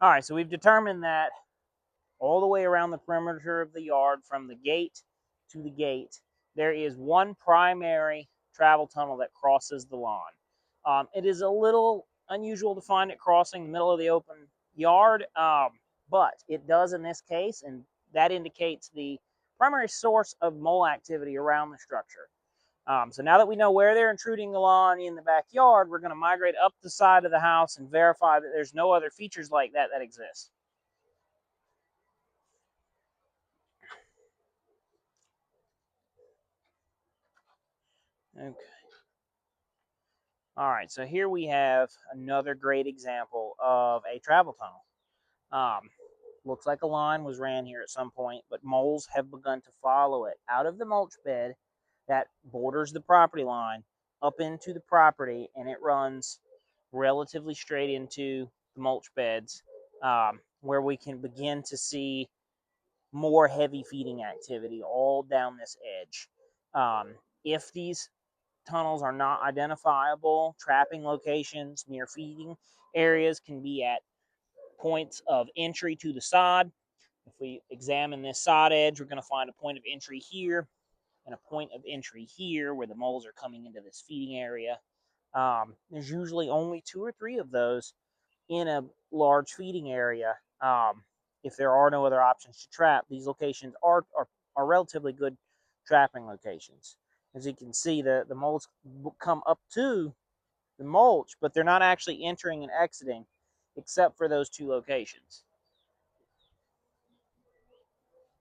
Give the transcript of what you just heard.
All right, so we've determined that all the way around the perimeter of the yard, from the gate to the gate, there is one primary travel tunnel that crosses the lawn. It is a little unusual to find it crossing the middle of the open yard, but it does in this case, and that indicates the primary source of mole activity around the structure. So now that we know where they're intruding the lawn in the backyard, we're going to migrate up the side of the house and verify that there's no other features like that that exist. Okay. All right, so here we have another great example of a travel tunnel. Looks like a line was ran here at some point, but moles have begun to follow it out of the mulch bed that borders the property line up into the property, and it runs relatively straight into the mulch beds, where we can begin to see more heavy feeding activity all down this edge. If these tunnels are not identifiable, trapping locations near feeding areas can be at points of entry to the sod. If we examine this sod edge, we're going to find a point of entry here and a point of entry here where the moles are coming into this feeding area. There's usually only 2 or 3 of those in a large feeding area. If there are no other options to trap, these locations are relatively good trapping locations. As you can see, the moles come up to the mulch, but they're not actually entering and exiting except for those 2 locations.